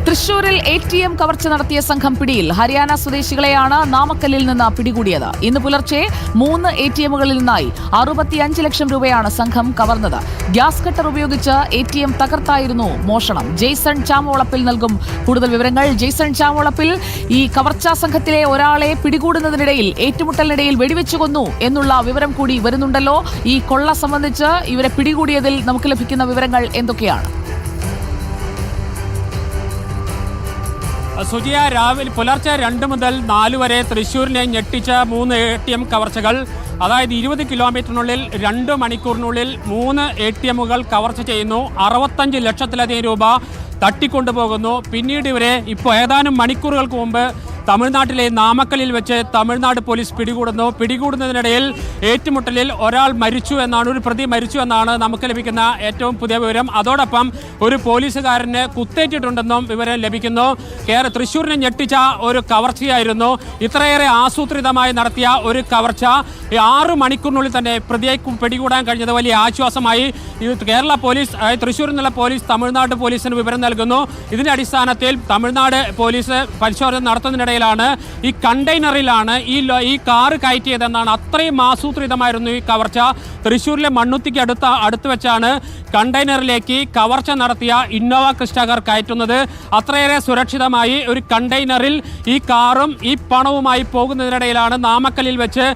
തൃശൂരിൽ ATM കവർച്ച നടത്തിയ സംഘം പിടിയിൽ. ഹരിയാന സ്വദേശികളെയാണ് നാമക്കല്ലിൽ നിന്ന് പിടികൂടിയത്. ഇന്ന് പുലർച്ചെ 3 ATMകളിൽ നിന്നായി 65 ലക്ഷം രൂപയാണ് സംഘം കവർന്നത്. ഗ്യാസ് കട്ടർ ഉപയോഗിച്ച് ATM തകർത്തായിരുന്നു മോഷണം. ജെയ്സൺ ചാമോളപ്പിൽ നൽകും കൂടുതൽ വിവരങ്ങൾ. ജെയ്സൺ ചാമോളപ്പിൽ, ഈ കവർച്ചാ സംഘത്തിലെ ഒരാളെ പിടികൂടുന്നതിനിടയിൽ ഏറ്റുമുട്ടലിനിടയിൽ വെടിവെച്ചു കൊന്നു എന്നുള്ള വിവരം കൂടി വരുന്നുണ്ടല്ലോ. ഈ കൊള്ള സംബന്ധിച്ച് ഇവരെ പിടികൂടിയതിൽ നമുക്ക് ലഭിക്കുന്ന വിവരങ്ങൾ എന്തൊക്കെയാണ്? സുജിയ, രാവിലെ പുലർച്ചെ 2 മുതൽ 4 വരെ തൃശ്ശൂരിനെ ഞെട്ടിച്ച 3 ATM കവർച്ചകൾ. അതായത് 20 കിലോമീറ്ററിനുള്ളിൽ 2 മണിക്കൂറിനുള്ളിൽ 3 ATMകൾ കവർച്ച ചെയ്യുന്നു. 65 ലക്ഷത്തിലധികം രൂപ തട്ടിക്കൊണ്ടുപോകുന്നു. പിന്നീട് ഇവരെ ഇപ്പോൾ ഏതാനും മണിക്കൂറുകൾക്ക് മുമ്പ് തമിഴ്നാട്ടിലെ നാമക്കലിൽ വെച്ച് തമിഴ്നാട് പോലീസ് പിടികൂടുന്നതിനിടയിൽ ഏറ്റുമുട്ടലിൽ ഒരാൾ മരിച്ചു എന്നാണ്, ഒരു പ്രതി മരിച്ചു എന്നാണ് നമുക്ക് ലഭിക്കുന്ന ഏറ്റവും പുതിയ വിവരം. അതോടൊപ്പം ഒരു പോലീസുകാരന് കുത്തേറ്റിട്ടുണ്ടെന്നും വിവരം ലഭിക്കുന്നു. തൃശ്ശൂരിനെ ഞെട്ടിച്ച ഒരു കവർച്ചയായിരുന്നു. ഇത്രയേറെ ആസൂത്രിതമായി നടത്തിയ ഒരു കവർച്ച 6 മണിക്കൂറിനുള്ളിൽ തന്നെ പ്രതിയെ പിടികൂടാൻ കഴിഞ്ഞത് വലിയ ആശ്വാസമായി. കേരള പോലീസ്, തൃശ്ശൂരിൽ നിന്നുള്ള പോലീസ് തമിഴ്നാട് പോലീസിന് വിവരം നൽകുന്നു. ഇതിന്റെ അടിസ്ഥാനത്തിൽ തമിഴ്നാട് പോലീസ് പരിശോധന നടത്തുന്നതിനിടയിലാണ് ഈ കണ്ടെയ്നറിലാണ് ഈ കാറ് കയറ്റിയതെന്നാണ്. അത്രയും ആസൂത്രിതമായിരുന്നു ഈ കവർച്ച. തൃശ്ശൂരിലെ മണ്ണുത്തിക്ക് അടുത്ത് വെച്ചാണ് കണ്ടെയ്നറിലേക്ക് കവർച്ച നടത്തിയ ഇന്നോവ ക്രിസ്റ്റ കാർ കയറ്റുന്നത്. അത്രയേറെ സുരക്ഷിതമായി ഒരു കണ്ടെയ്നറിൽ ഈ കാറും ഈ പണവുമായി പോകുന്നതിനിടയിലാണ് നാമക്കലിൽ വെച്ച്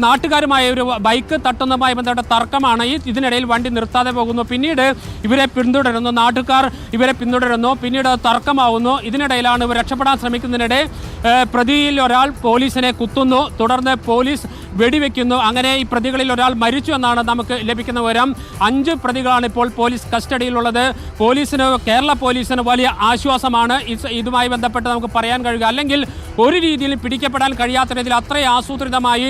നാട്ടുകാരുമായ ഒരു ബൈക്ക് തട്ടുന്നതുമായി ബന്ധപ്പെട്ട തർക്കമാണ്. ഇതിനിടയിൽ വണ്ടി നിർത്താതെ പോകുന്നു. പിന്നീട് ഇവരെ പിന്തുടരുന്നു, നാട്ടുകാർ ഇവരെ പിന്തുടരുന്നു. പിന്നീട് തർക്കമാവുന്നു. ഇതിനിടയിലാണ് ഇവർ രക്ഷപ്പെടാൻ ശ്രമിക്കുന്നതിനിടെ പ്രതിയിൽ ഒരാൾ പോലീസിനെ കുത്തുന്നു. തുടർന്ന് പോലീസ് വെടിവെക്കുന്നു. അങ്ങനെ ഈ പ്രതികളിൽ ഒരാൾ മരിച്ചു എന്നാണ് നമുക്ക് ലഭിക്കുന്ന വിവരം. 5 പ്രതികളാണ് ഇപ്പോൾ പോലീസ് കസ്റ്റഡിയിലുള്ളത്. കേരള പോലീസിന് വലിയ ആശ്വാസമാണ് ഇതുമായി ബന്ധപ്പെട്ട് നമുക്ക് പറയാൻ കഴിയുക. അല്ലെങ്കിൽ ഒരു രീതിയിൽ പിടിക്കപ്പെടാൻ കഴിയാത്ത രീതിയിൽ അത്രയും ആസൂത്രിതമായി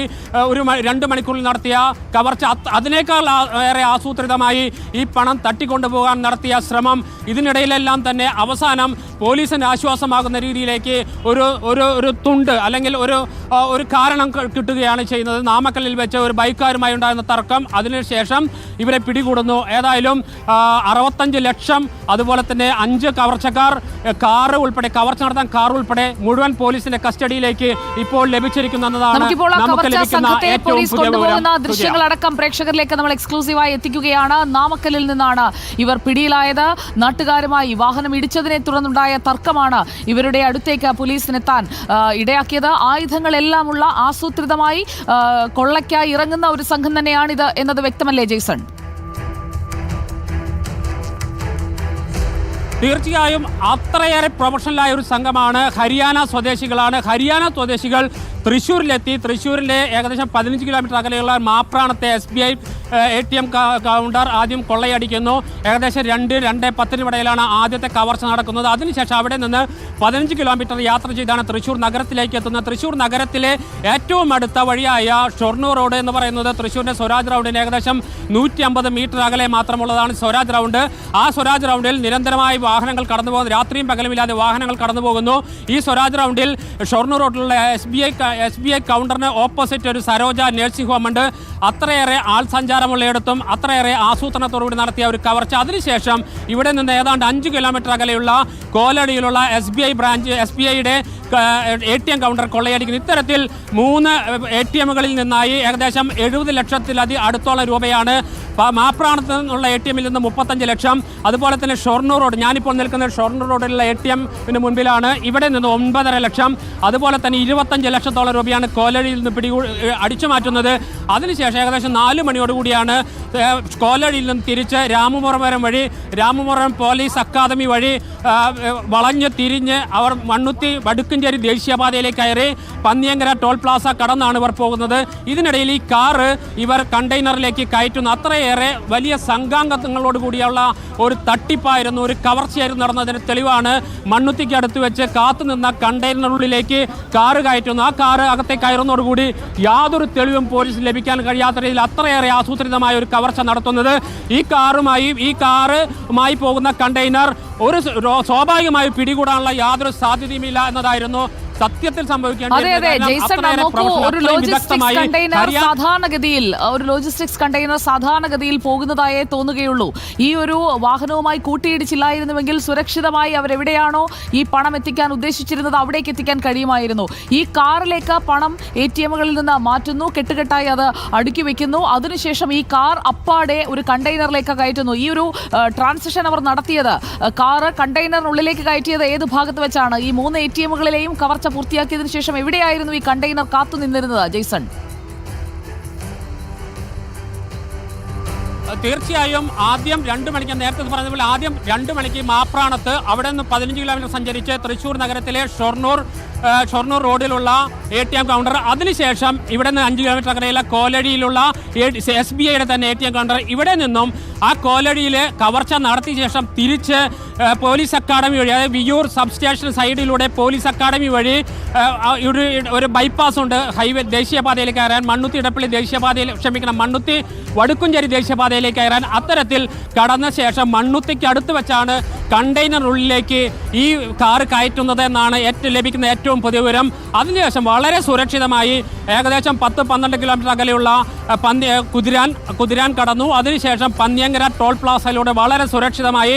2 മണിക്കൂറിൽ നടത്തിയ കവർച്ച, അതിനേക്കാൾ ഏറെ ആസൂത്രിതമായി ഈ പണം തട്ടിക്കൊണ്ടുപോകാൻ നടത്തിയ ശ്രമം, ഇതിനിടയിലെല്ലാം തന്നെ അവസാനം പോലീസിന് ആശ്വാസമാകുന്ന രീതിയിലേക്ക് ഒരു തുണ്ട് അല്ലെങ്കിൽ ഒരു കാരണം കിട്ടുകയാണ് ചെയ്യുന്നത്. നാമക്കല്ലിൽ വെച്ച് ഒരു ബൈക്കുകാരുമായി ഉണ്ടായിരുന്ന തർക്കം, അതിനുശേഷം ഇവരെ പിടികൂടുന്നു. ഏതായാലും 65 ലക്ഷം, അതുപോലെ തന്നെ 5 കവർച്ചക്കാർ, കാറ് ഉൾപ്പെടെ, കവർച്ച നടത്താൻ കാർ ഉൾപ്പെടെ മുഴുവൻ പോലീസിന്റെ കസ്റ്റഡിയിലേക്ക് ഇപ്പോൾ ലഭിച്ചിരിക്കുന്നതാണ് നമുക്ക് ലഭിക്കുന്ന ഏറ്റവും പുതിയ വിവരം. ദൃശ്യങ്ങളടക്കം പ്രേക്ഷകരിലേക്ക് നമ്മൾ എക്സ്ക്ലൂസീവായി എത്തിക്കുകയാണ്. നാമക്കല്ലിൽ നിന്നാണ് ഇവർ പിടിയിലായത്. നാട്ടുകാരുമായി വാഹനം ഇടിച്ചതിനെ തുടർന്നുണ്ടായ തർക്കമാണ് ഇവരുടെ അടുത്തേക്ക് പോലീസിനെത്താൻ ഇടയാക്കിയത്. ആയുധങ്ങളെല്ലാമുള്ള ആസൂത്രിതമായി കൊള്ളയ്ക്കായി ഇറങ്ങുന്ന ഒരു സംഘം തന്നെയാണിത് എന്നത് വ്യക്തമല്ലേ ജെയ്സൺ? തീർച്ചയായും അത്രയേറെ പ്രൊഫഷണലായ ഒരു സംഘമാണ്. ഹരിയാന സ്വദേശികൾ തൃശ്ശൂരിലെത്തി. തൃശ്ശൂരിലെ ഏകദേശം 15 കിലോമീറ്റർ അകലെയുള്ള മാപ്രാണത്തെ SBI ATM കൗണ്ടർ ആദ്യം കൊള്ളയടിക്കുന്നു. ഏകദേശം 2-2:10 ഇടയിലാണ് ആദ്യത്തെ കവർച്ച നടക്കുന്നത്. അതിനുശേഷം അവിടെ നിന്ന് 15 കിലോമീറ്റർ യാത്ര ചെയ്താണ് തൃശ്ശൂർ നഗരത്തിലേക്ക് എത്തുന്നത്. തൃശ്ശൂർ നഗരത്തിലെ ഏറ്റവും അടുത്ത വഴിയായ ഷൊർണൂർ റോഡ് എന്ന് പറയുന്നത് തൃശ്ശൂരിൻ്റെ സ്വരാജ് റൗണ്ടിന് ഏകദേശം 150 മീറ്റർ അകലെ മാത്രമുള്ളതാണ് സ്വരാജ് റൗണ്ട്. ആ സ്വരാജ് റൗണ്ടിൽ നിരന്തരമായി വാഹനങ്ങൾ കടന്നു പോകുന്നു. രാത്രിയും പകലുമില്ലാതെ വാഹനങ്ങൾ കടന്നു പോകുന്നു. ഈ സ്വരാജ് റൗണ്ടിൽ ഷൊർണൂർ റോഡിലുള്ള SBI കൗണ്ടറിന് ഓപ്പോസിറ്റ് ഒരു സരോജ നഴ്സിംഗ് ഹോം ഉണ്ട്. അത്രയേറെ ആൾ സഞ്ചാരമുള്ളയിടത്തും അത്രയേറെ ആസൂത്രണത്തോടുകൂടി നടത്തിയ ഒരു കവർച്ച. അതിനുശേഷം ഇവിടെ നിന്ന് ഏതാണ്ട് 5 കിലോമീറ്റർ അകലെയുള്ള കോലടിയിലുള്ള SBIയുടെ ATM കൗണ്ടർ കൊള്ളയടിക്കുന്നു. ഇത്തരത്തിൽ 3 ATMകളിൽ നിന്നായി ഏകദേശം 70 ലക്ഷത്തിലധികം അടുത്തോളം രൂപയാണ്. മാപ്രാണത്ത് നിന്നുള്ള ATMിൽ നിന്ന് 35 ലക്ഷം. അതുപോലെ തന്നെ ഷൊർണൂർ റോഡ്, ഞാനിപ്പോൾ നിൽക്കുന്ന ഷൊർണൂർ റോഡിലുള്ള ATMന് മുൻപിലാണ്. ഇവിടെ നിന്ന് 9.5 ലക്ഷം. അതുപോലെ തന്നെ 25 ലക്ഷത്തോളം രൂപയാണ് കോലടിയിൽ നിന്ന് അടിച്ചു മാറ്റുന്നത്. അതിനുശേഷം ഏകദേശം 4 മണിയോടുകൂടിയാണ് കോലടിയിൽ നിന്ന് തിരിച്ച് രാമപുരം പോലീസ് അക്കാദമി വഴി വളഞ്ഞ് തിരിഞ്ഞ് അവർ മണ്ണുത്തി വടുക്കഞ്ചേരി ദേശീയപാതയിലേക്ക് കയറി പന്നിയങ്കര ടോൾ പ്ലാസ കടന്നാണ് ഇവർ പോകുന്നത്. ഇതിനിടയിൽ ഈ കാറ് ഇവർ കണ്ടെയ്നറിലേക്ക് കയറ്റുന്നു. അത്രയേറെ വലിയ സംഘാംഗങ്ങളോട് കൂടിയുള്ള ഒരു തട്ടിപ്പായിരുന്നു, ഒരു കവർച്ചയായിരുന്നു നടന്നതിന് തെളിവാണ് മണ്ണുത്തിക്ക് അടുത്ത് വെച്ച് കാത്തുനിന്ന കണ്ടെയ്നറിനുള്ളിലേക്ക് കാറ് കയറ്റുന്നു. ആ കാറ് അകത്തേക്ക് കയറുന്നതോടുകൂടി യാതൊരു തെളിവും പോലീസിന് ലഭിക്കാൻ കഴിയാത്ത രീതിയിൽ അത്രയേറെ ആസൂത്രിതമായ ഒരു കവർച്ച നടത്തുന്നത്. ഈ കാറുമായി പോകുന്ന കണ്ടെയ്നർ സ്വാഭാവികമായി പിടികൂടാനുള്ള യാതൊരു സാധ്യതയുമില്ല എന്നതായിരുന്നു സത്യത്തിൽ സംഭവിക്കേണ്ടി അതെ അതെ ജെയ്സൺ, നോക്കൂ, ഒരു ലോജിസ്റ്റിക്സ് കണ്ടെയ്നർ സാധാരണഗതിയിൽ പോകുന്നതായേ തോന്നുകയുള്ളൂ. ഈ ഒരു വാഹനവുമായി കൂട്ടിയിടിച്ചില്ലായിരുന്നുവെങ്കിൽ സുരക്ഷിതമായി അവരെവിടെയാണോ ഈ പണം എത്തിക്കാൻ ഉദ്ദേശിച്ചിരുന്നത് അവിടേക്ക് എത്തിക്കാൻ കഴിയുമായിരുന്നു. ഈ കാറിലേക്ക് പണം ATM-കളിൽ നിന്ന് മാറ്റുന്നു, കെട്ടുകെട്ടായി അത് അടുക്കി വെക്കുന്നു, അതിനുശേഷം ഈ കാർ അപ്പാടെ ഒരു കണ്ടെയ്നറിലേക്ക് കയറ്റുന്നു. ഈ ഒരു ട്രാൻസിഷൻ അവർ നടത്തിയത്, കാറ് കണ്ടെയ്നറിനുള്ളിലേക്ക് കയറ്റിയത് ഏത് ഭാഗത്ത് വെച്ചാണ്? ഈ 3 ATM-കളിലെയും കവർച്ച പൂർത്തിയാക്കിയതിനു ശേഷം എവിടെയായിരുന്നു ഈ കണ്ടെയ്നർ കാത്തു നിന്നിരുന്നത് ജെയ്സൺ? തീർച്ചയായും ആദ്യം 2 മണിക്ക്, നേരത്തെ പറഞ്ഞതുപോലെ ആദ്യം 2 മണിക്ക് മാപ്രാണത്ത്, അവിടെ നിന്ന് 15 കിലോമീറ്റർ സഞ്ചരിച്ച് തൃശ്ശൂർ നഗരത്തിലെ ഷൊർണൂർ റോഡിലുള്ള ATM കൗണ്ടർ, അതിനുശേഷം ഇവിടെ നിന്ന് 5 കിലോമീറ്റർ അകലെയുള്ള കോലടിയിലുള്ള SBIയുടെ തന്നെ ATM കൗണ്ടർ, ഇവിടെ നിന്നും ആ കോലടിയിൽ കവർച്ച നടത്തിയ ശേഷം തിരിച്ച് പോലീസ് അക്കാഡമി വഴി, അതായത് വിയൂർ സബ്സ്റ്റേഷൻ സൈഡിലൂടെ പോലീസ് അക്കാഡമി വഴി ഒരു ബൈപ്പാസ് ഉണ്ട് ഹൈവേ ദേശീയപാതയിലേക്ക് കയറാൻ, മണ്ണുത്തി വടുക്കുംചേരി ദേശീയപാതയിലേക്ക് കയറാൻ. അത്തരത്തിൽ കടന്ന ശേഷം മണ്ണുത്തിക്ക് അടുത്ത് വെച്ചാണ് കണ്ടെയ്നറിനുള്ളിലേക്ക് ഈ കാർ കയറ്റുന്നത് എന്നാണ് ലഭിക്കുന്ന ഏറ്റവും പുതിയ വിവരം. അതിനുശേഷം വളരെ സുരക്ഷിതമായി ഏകദേശം 10-12 കിലോമീറ്റർ അകലെയുള്ള കുതിരാൻ കടന്നു. അതിനുശേഷം പന്ന്യങ്കര ടോൾ പ്ലാസയിലൂടെ വളരെ സുരക്ഷിതമായി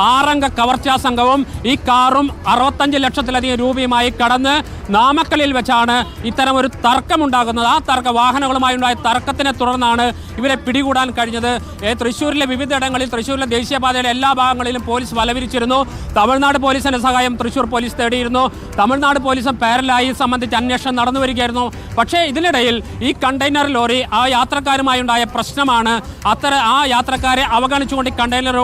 6 അംഗ കവർച്ചാ സംഘവും ഈ കാറും 65 ലക്ഷത്തിലധികം രൂപയുമായി കടന്ന് നാമക്കലിൽ വെച്ചാണ് ഇത്തരം ഒരു തർക്കമുണ്ടാകുന്നത്. ആ വാഹനങ്ങളുമായി ഉണ്ടായ തർക്കത്തിനെ തുടർന്നാണ് ഇവരെ പിടികൂടാൻ കഴിഞ്ഞത്. തൃശ്ശൂരിലെ വിവിധയിടങ്ങളിൽ, തൃശ്ശൂരിലെ ദേശീയപാതയുടെ എല്ലാ ഭാഗങ്ങളിലും പോലീസ് വലവിരിച്ചിരുന്നു. തമിഴ്നാട് പോലീസിന്റെ സഹായം തൃശ്ശൂർ പോലീസ് തേടിയിരുന്നു. തമിഴ്നാട് പോലീസും പാരലായി സംബന്ധിച്ച് അന്വേഷണം നടന്നു വരികയായിരുന്നു. പക്ഷേ ഇതിനിടയിൽ ഈ കണ്ടെയ്നർ ലോറി ആ യാത്രക്കാരുമായി ഉണ്ടായ പ്രശ്നമാണ്. ആ യാത്രക്കാരെ അവഗണിച്ചുകൊണ്ട് ഈ കണ്ടെയ്നർ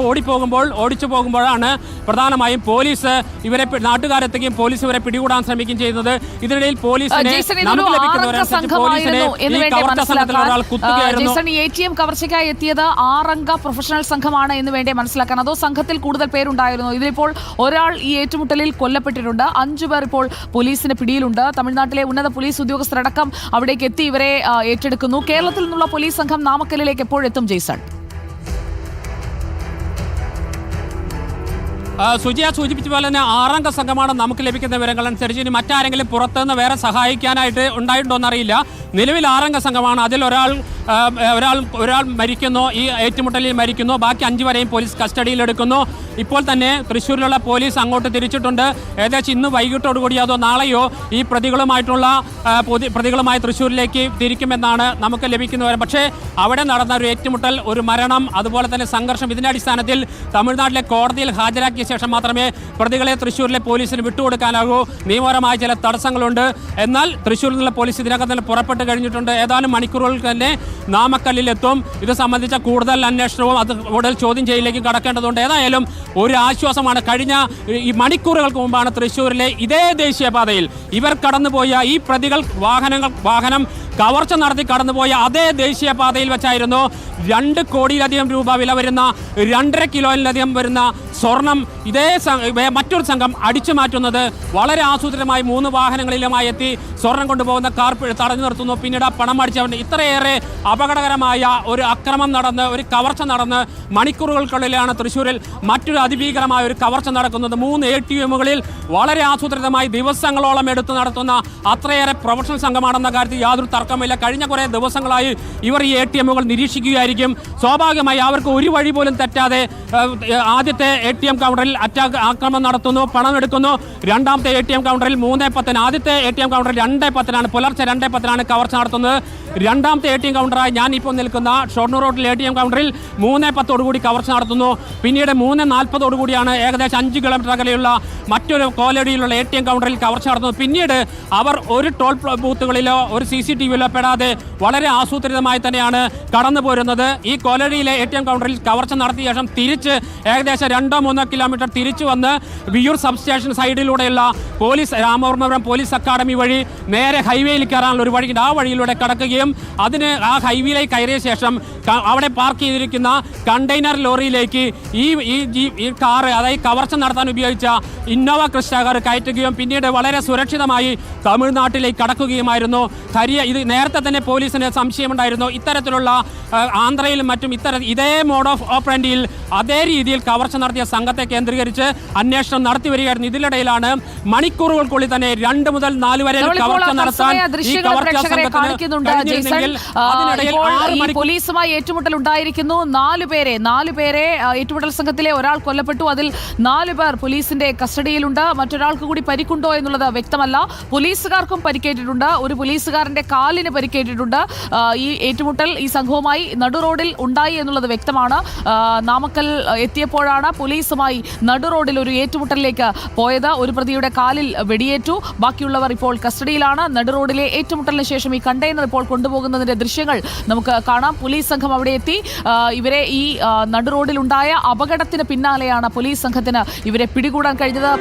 ഓടിച്ചു പോകുമ്പോഴാണ് പ്രധാനമായും പോലീസ് ഇവരെ, നാട്ടുകാരെത്തുകയും പോലീസ് ഇവരെ പിടികൂടാൻ ശ്രമിക്കുകയും ചെയ്യുന്നത്. ഇതിനിടയിൽ ATM കവർച്ചയ്ക്കായി എത്തിയത് 6 അംഗ പ്രൊഫഷണൽ സംഘമാണ് എന്ന് വേണ്ടി മനസ്സിലാക്കാൻ, അതോ സംഘത്തിൽ കൂടുതൽ പേരുണ്ടായിരുന്നു? ഇതിലിപ്പോൾ ഒരാൾ ഈ ഏറ്റുമുട്ടലിൽ കൊല്ലപ്പെട്ടിട്ടുണ്ട്, 5 പേർ ഇപ്പോൾ പോലീസിന്റെ പിടിയിലുണ്ട്. തമിഴ്നാട്ടിലെ ഉന്നത പോലീസ് ഉദ്യോഗസ്ഥരടക്കം അവിടേക്ക് എത്തി ഇവരെ ഏറ്റെടുക്കുന്നു. കേരളത്തിൽ നിന്നുള്ള പോലീസ് സംഘം നാമക്കലിലേക്ക് എപ്പോഴെത്തും ജെയ്സൺ? സുജിയ സൂചിപ്പിച്ച പോലെ തന്നെ 6 അംഗ സംഘമാണ് നമുക്ക് ലഭിക്കുന്ന വിവരങ്ങൾ അനുസരിച്ച്. ഇനി മറ്റാരെങ്കിലും പുറത്തുനിന്ന് വേറെ സഹായിക്കാനായിട്ട് ഉണ്ടായിട്ടുണ്ടോ എന്നറിയില്ല. നിലവിൽ 6 അംഗ സംഘമാണ്. അതിൽ ഒരാൾ മരിക്കുന്നു, ഈ ഏറ്റുമുട്ടലിൽ മരിക്കുന്നു. ബാക്കി 5 വരെയും പോലീസ് കസ്റ്റഡിയിലെടുക്കുന്നു. ഇപ്പോൾ തന്നെ തൃശ്ശൂരിലുള്ള പോലീസ് അങ്ങോട്ട് തിരിച്ചിട്ടുണ്ട്. ഏകദേശം ഇന്ന് വൈകിട്ടോടുകൂടി അതോ നാളെയോ ഈ പ്രതികളുമായി തൃശ്ശൂരിലേക്ക് തിരിക്കുമെന്നാണ് നമുക്ക് ലഭിക്കുന്ന വിവരം. പക്ഷേ അവിടെ നടന്ന ഒരു ഏറ്റുമുട്ടൽ, ഒരു മരണം, അതുപോലെ തന്നെ സംഘർഷം, ഇതിന്റെ അടിസ്ഥാനത്തിൽ തമിഴ്നാട്ടിലെ കോടതിയിൽ ഹാജരാക്കിയ ശേഷം മാത്രമേ പ്രതികളെ തൃശ്ശൂരിലെ പോലീസിന് വിട്ടുകൊടുക്കാനാകൂ. നിയമപരമായ ചില തടസ്സങ്ങളുണ്ട്. എന്നാൽ തൃശ്ശൂരിൽ നിന്നുള്ള പോലീസ് ഇതിനകം തന്നെ പുറപ്പെട്ട് കഴിഞ്ഞിട്ടുണ്ട്. ഏതാനും മണിക്കൂറുകൾ തന്നെ നാമക്കല്ലിലെത്തും. ഇത് സംബന്ധിച്ച കൂടുതൽ അന്വേഷണവും കൂടുതൽ ചോദ്യം ചെയ്യലിലേക്ക് കടക്കേണ്ടതുണ്ട്. ഏതായാലും ഒരു ആശ്വാസമാണ്. കഴിഞ്ഞ ഈ മണിക്കൂറുകൾക്ക് മുമ്പാണ് തൃശ്ശൂരിലെ ഇതേ ദേശീയപാതയിൽ ഇവർ കടന്നുപോയ ഈ പ്രതികൾ വാഹനം കവർച്ച നടത്തി കടന്നുപോയ അതേ ദേശീയപാതയിൽ വെച്ചായിരുന്നു 2 കോടിയിലധികം രൂപ വില വരുന്ന 2.5 കിലോയിലധികം വരുന്ന സ്വർണം മറ്റൊരു സംഘം അടിച്ചു മാറ്റുന്നത്. വളരെ ആസൂത്രിതമായി 3 വാഹനങ്ങളിലുമായി എത്തി സ്വർണം കൊണ്ടുപോകുന്ന കാർ തടഞ്ഞു നിർത്തുന്നു. പിന്നീട് ആ പണം അടിച്ചവരുടെ ഇത്രയേറെ അപകടകരമായ ഒരു അക്രമം നടന്ന്, ഒരു കവർച്ച നടന്ന് മണിക്കൂറുകൾക്കുള്ളിലാണ് തൃശ്ശൂരിൽ മറ്റൊരു അതിഭീകരമായ ഒരു കവർച്ച നടക്കുന്നത്. 3 ATM-കളിൽ വളരെ ആസൂത്രിതമായി ദിവസങ്ങളോളം എടുത്ത് നടത്തുന്ന അത്രയേറെ പ്രൊഫഷണൽ സംഘമാണെന്ന കാര്യത്തിൽ യാതൊരു തർക്കമില്ല. കഴിഞ്ഞ കുറേ ദിവസങ്ങളായി ഇവർ ഈ ATM-കൾ നിരീക്ഷിക്കുകയായിരിക്കും. സ്വാഭാവികമായി അവർക്ക് ഒരു വഴി പോലും തെറ്റാതെ ആദ്യത്തെ ATM കൗണ്ടറിൽ ആക്രമണം നടത്തുന്നു, പണം എടുക്കുന്നു. രണ്ടാമത്തെ ATM കൗണ്ടറിൽ 3:10, ആദ്യത്തെ ATM കൗണ്ടറിൽ 2:10, പുലർച്ചെ 2:10 കവർച്ച നടത്തുന്നത്. രണ്ടാമത്തെ ATM കൗണ്ടറായി ഞാൻ ഇപ്പോൾ നിൽക്കുന്ന ഷൊർണൂർ റോഡിലെ ATM കൗണ്ടറിൽ 3:10 കവർച്ച നടത്തുന്നു. പിന്നീട് 3:40 ഏകദേശം 5 കിലോമീറ്റർ അകലെയുള്ള മറ്റൊരു കോലടിയിലുള്ള ATM കൗണ്ടറിൽ കവർച്ച നടത്തുന്നു. പിന്നീട് അവർ ഒരു ടോൾ ബൂത്തുകളിലോ ഒരു CCTVയിലോ പെടാതെ വളരെ ആസൂത്രിതമായി തന്നെയാണ് കടന്നു പോരുന്നത്. ഈ കോലടിയിലെ ATM കൗണ്ടറിൽ കവർച്ച നടത്തിയ ശേഷം തിരിച്ച് ഏകദേശം 2-3 കിലോമീറ്റർ തിരിച്ചു വന്ന് വിയൂർ സബ്സ്റ്റേഷൻ സൈഡിലൂടെയുള്ള രാമവർമ്മപുരം പോലീസ് അക്കാഡമി വഴി നേരെ ഹൈവേയിൽ കയറാനുള്ള ഒരു വഴിയുണ്ട്. ആ വഴിയിലൂടെ കടക്കുകയും ആ ഹൈവേയിലേക്ക് കയറിയ ശേഷം അവിടെ പാർക്ക് ചെയ്തിരിക്കുന്ന കണ്ടെയ്നർ ലോറിയിലേക്ക് ഈ കാറ്, അതായത് കവർച്ച നടത്താൻ ഉപയോഗിച്ച ഇന്നോവ ക്രിസ്റ്റ കാർ കയറ്റുകയും പിന്നീട് വളരെ സുരക്ഷിതമായി തമിഴ്നാട്ടിലേക്ക് കടക്കുകയുമായിരുന്നു. ഇത് നേരത്തെ തന്നെ പോലീസിന് സംശയമുണ്ടായിരുന്നു. ഇത്തരത്തിലുള്ള ആന്ധ്രയിലും മറ്റും ഇതേ മോഡ് ഓഫ് ഓപ്പറേൻഡിയിൽ അതേ രീതിയിൽ കവർച്ച നടത്തിയ സംഘത്തെ കേന്ദ്രീകരിച്ച് അന്വേഷണം നടത്തി വരികയായിരുന്നു. ഇതിനിടയിലാണ് മണിക്കൂറുകൾക്കുള്ളിൽ തന്നെ 2 മുതൽ 4 വരെ കവർച്ച നടത്താൻ ഈ കവർച്ച പോലീസുമായി ഏറ്റുമുട്ടൽ ഉണ്ടായിരിക്കുന്നു. 4 പേരെ ഏറ്റുമുട്ടൽ സംഘത്തിലെ ഒരാൾ കൊല്ലപ്പെട്ടു. അതിൽ 4 പേർ പോലീസിന്റെ കസ്റ്റഡിയിലുണ്ട്. മറ്റൊരാൾക്ക് കൂടി പരിക്കുണ്ടോ എന്നുള്ളത് വ്യക്തമല്ല. പോലീസുകാർക്കും പരിക്കേറ്റിട്ടുണ്ട്. ഒരു പോലീസുകാരന്റെ കാലിന് പരിക്കേറ്റിട്ടുണ്ട്. ഈ ഏറ്റുമുട്ടൽ ഈ സംഘവുമായി നടുറോഡിൽ ഉണ്ടായി എന്നുള്ളത് വ്യക്തമാണ്. നാമക്കൽ എത്തിയപ്പോഴാണ് പോലീസുമായി നടുറോഡിൽ ഒരു ഏറ്റുമുട്ടലിലേക്ക് പോയത്. ഒരു പ്രതിയുടെ കാലിൽ വെടിയേറ്റു. ബാക്കിയുള്ളവർ ഇപ്പോൾ കസ്റ്റഡിയിലാണ്. നടുറോഡിലെ ഏറ്റുമുട്ടലിന് ശേഷം ഈ കണ്ടെയ്നർ ഇപ്പോൾ കൊണ്ടുപോകുന്നതിന്റെ ദൃശ്യങ്ങൾ നമുക്ക് കാണാം. പോലീസ് സംഘം അവിടെ എത്തി. ഇവരെ ഈ നടുറോഡിലുണ്ടായ അപകടത്തിന് പിന്നാലെയാണ് പോലീസ് സംഘത്തിന് ഇവരെ പിടികൂടാൻ കഴിഞ്ഞത്.